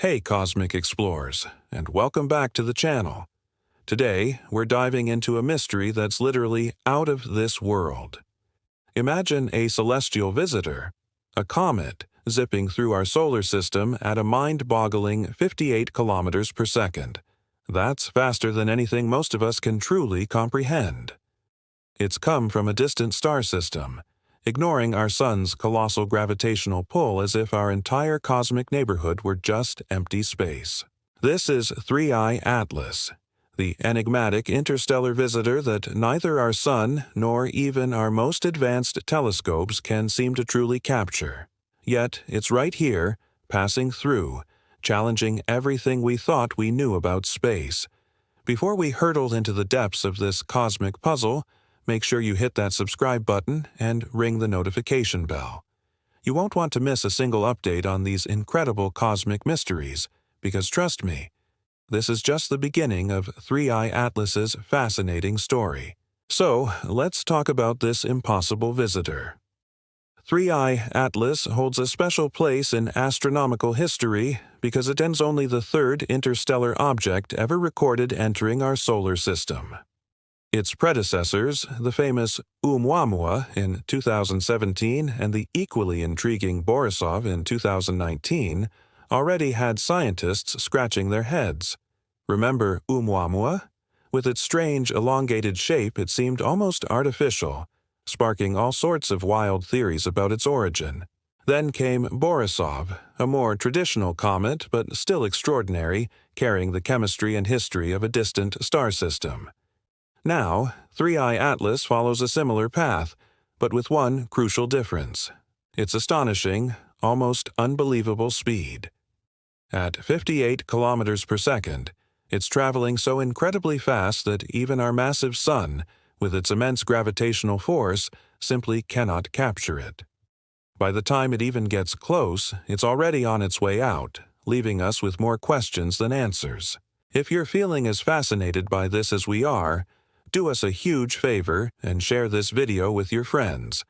Hey Cosmic Explorers, and welcome back to the channel. Today, we're diving into a mystery that's literally out of this world. Imagine a celestial visitor, a comet, zipping through our solar system at a mind-boggling 58 kilometers per second. That's faster than anything most of us can truly comprehend. It's come from a distant star system, ignoring our sun's colossal gravitational pull as if our entire cosmic neighborhood were just empty space. This is 3I Atlas, the enigmatic interstellar visitor that neither our sun nor even our most advanced telescopes can seem to truly capture. Yet it's right here, passing through, challenging everything we thought we knew about space. Before we hurtle into the depths of this cosmic puzzle, make sure you hit that subscribe button and ring the notification bell. You won't want to miss a single update on these incredible cosmic mysteries, because trust me, this is just the beginning of 3I Atlas's fascinating story. So, let's talk about this impossible visitor. 3I Atlas holds a special place in astronomical history because it is only the third interstellar object ever recorded entering our solar system. Its predecessors, the famous Oumuamua in 2017 and the equally intriguing Borisov in 2019, already had scientists scratching their heads. Remember Oumuamua? With its strange, elongated shape, it seemed almost artificial, sparking all sorts of wild theories about its origin. Then came Borisov, a more traditional comet but still extraordinary, carrying the chemistry and history of a distant star system. Now, 3I Atlas follows a similar path, but with one crucial difference: its astonishing, almost unbelievable speed. At 58 kilometers per second, it's traveling so incredibly fast that even our massive sun, with its immense gravitational force, simply cannot capture it. By the time it even gets close, it's already on its way out, leaving us with more questions than answers. If you're feeling as fascinated by this as we are, do us a huge favor and share this video with your friends.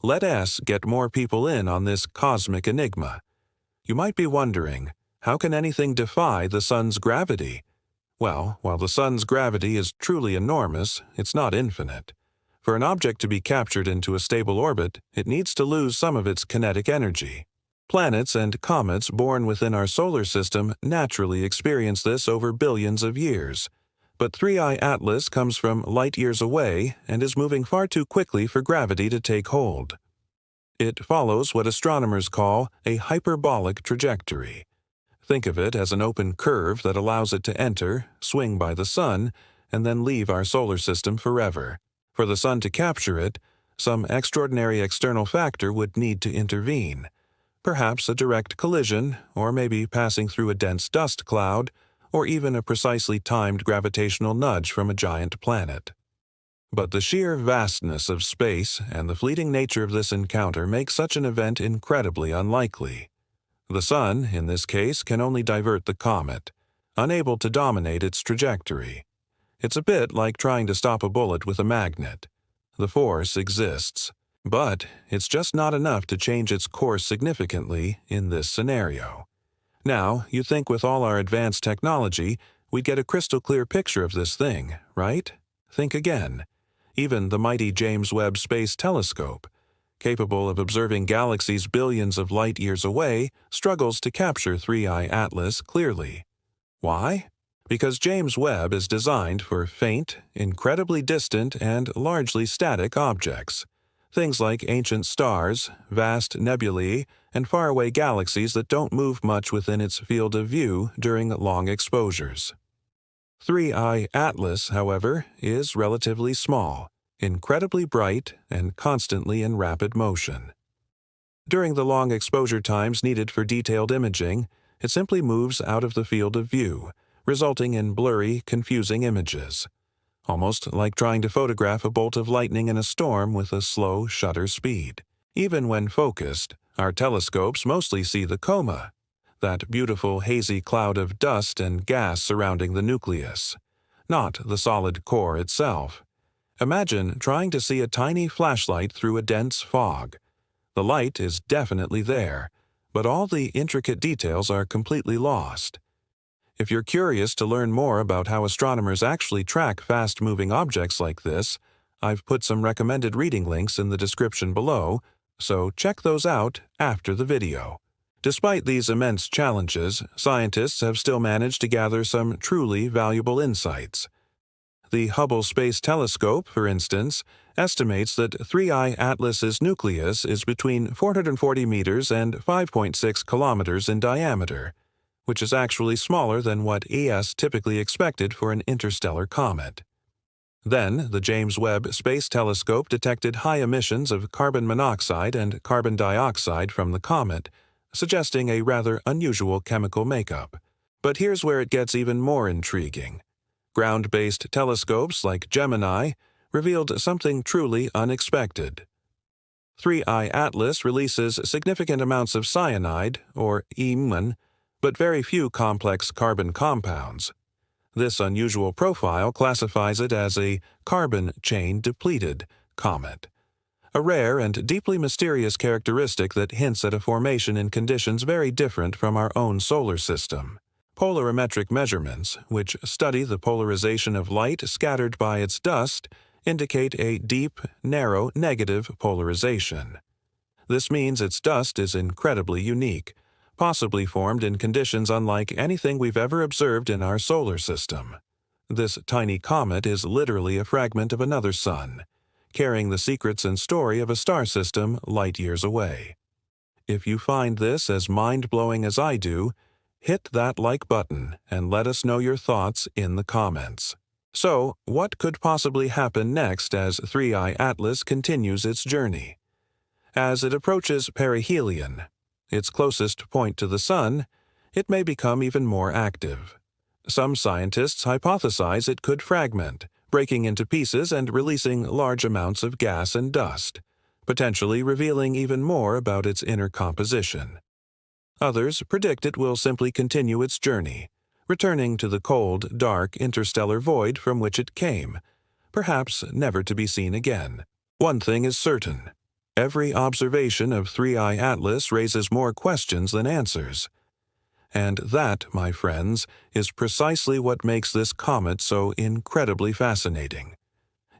Let us get more people in on this cosmic enigma. You might be wondering, how can anything defy the sun's gravity? Well, while the sun's gravity is truly enormous, it's not infinite. For an object to be captured into a stable orbit, it needs to lose some of its kinetic energy. Planets and comets born within our solar system naturally experience this over billions of years. But 3I Atlas comes from light years away and is moving far too quickly for gravity to take hold. It follows what astronomers call a hyperbolic trajectory. Think of it as an open curve that allows it to enter, swing by the sun, and then leave our solar system forever. For the sun to capture it, some extraordinary external factor would need to intervene. Perhaps a direct collision, or maybe passing through a dense dust cloud, or even a precisely timed gravitational nudge from a giant planet. But the sheer vastness of space and the fleeting nature of this encounter make such an event incredibly unlikely. The sun, in this case, can only divert the comet, unable to dominate its trajectory. It's a bit like trying to stop a bullet with a magnet. The force exists, but it's just not enough to change its course significantly in this scenario. Now, you'd think with all our advanced technology, we'd get a crystal clear picture of this thing, right? Think again. Even the mighty James Webb Space Telescope, capable of observing galaxies billions of light years away, struggles to capture 3I Atlas clearly. Why? Because James Webb is designed for faint, incredibly distant, and largely static objects. Things like ancient stars, vast nebulae, and faraway galaxies that don't move much within its field of view during long exposures. 3I Atlas, however, is relatively small, incredibly bright, and constantly in rapid motion. During the long exposure times needed for detailed imaging, it simply moves out of the field of view, resulting in blurry, confusing images. Almost like trying to photograph a bolt of lightning in a storm with a slow shutter speed. Even when focused, our telescopes mostly see the coma, that beautiful hazy cloud of dust and gas surrounding the nucleus, not the solid core itself. Imagine trying to see a tiny flashlight through a dense fog. The light is definitely there, but all the intricate details are completely lost. If you're curious to learn more about how astronomers actually track fast-moving objects like this, I've put some recommended reading links in the description below, so check those out after the video. Despite these immense challenges, scientists have still managed to gather some truly valuable insights. The Hubble Space Telescope, for instance, estimates that 3I Atlas's nucleus is between 440 meters and 5.6 kilometers in diameter, which is actually smaller than what ES typically expected for an interstellar comet. Then, the James Webb Space Telescope detected high emissions of carbon monoxide and carbon dioxide from the comet, suggesting a rather unusual chemical makeup. But here's where it gets even more intriguing. Ground-based telescopes like Gemini revealed something truly unexpected. 3I Atlas releases significant amounts of cyanide, or EMN, but very few complex carbon compounds. This unusual profile classifies it as a carbon chain depleted comet, a rare and deeply mysterious characteristic that hints at a formation in conditions very different from our own solar system. Polarimetric measurements, which study the polarization of light scattered by its dust, indicate a deep, narrow negative polarization. This means its dust is incredibly unique, possibly formed in conditions unlike anything we've ever observed in our solar system. This tiny comet is literally a fragment of another sun, carrying the secrets and story of a star system light years away. If you find this as mind-blowing as I do, hit that like button and let us know your thoughts in the comments. So, what could possibly happen next as 3I Atlas continues its journey? As it approaches perihelion, its closest point to the Sun, it may become even more active. Some scientists hypothesize it could fragment, breaking into pieces and releasing large amounts of gas and dust, potentially revealing even more about its inner composition. Others predict it will simply continue its journey, returning to the cold, dark interstellar void from which it came, perhaps never to be seen again. One thing is certain. Every observation of 3I Atlas raises more questions than answers. And that, my friends, is precisely what makes this comet so incredibly fascinating.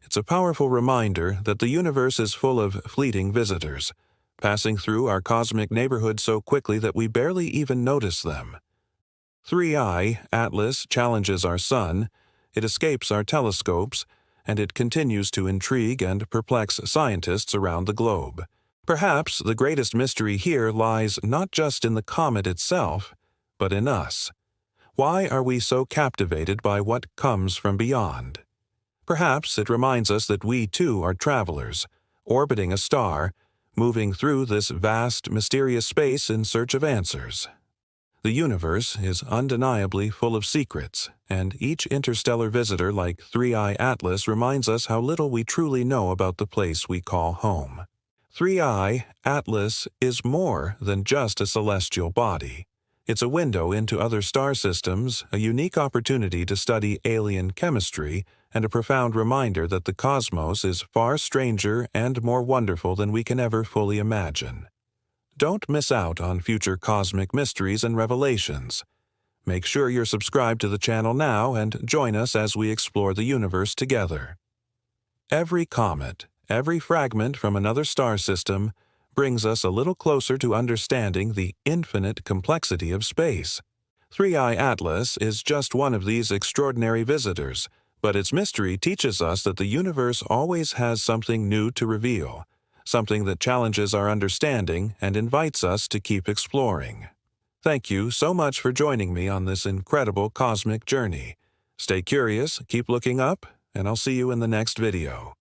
It's a powerful reminder that the universe is full of fleeting visitors, passing through our cosmic neighborhood so quickly that we barely even notice them. 3I Atlas challenges our sun, it escapes our telescopes, and it continues to intrigue and perplex scientists around the globe. Perhaps the greatest mystery here lies not just in the comet itself, but in us. Why are we so captivated by what comes from beyond? Perhaps it reminds us that we too are travelers, orbiting a star, moving through this vast, mysterious space in search of answers. The universe is undeniably full of secrets, and each interstellar visitor like 3I Atlas reminds us how little we truly know about the place we call home. 3I Atlas is more than just a celestial body. It's a window into other star systems, a unique opportunity to study alien chemistry, and a profound reminder that the cosmos is far stranger and more wonderful than we can ever fully imagine. Don't miss out on future cosmic mysteries and revelations. Make sure you're subscribed to the channel now and join us as we explore the universe together. Every comet, every fragment from another star system, brings us a little closer to understanding the infinite complexity of space. 3I Atlas is just one of these extraordinary visitors, but its mystery teaches us that the universe always has something new to reveal, something that challenges our understanding and invites us to keep exploring. Thank you so much for joining me on this incredible cosmic journey. Stay curious, keep looking up, and I'll see you in the next video.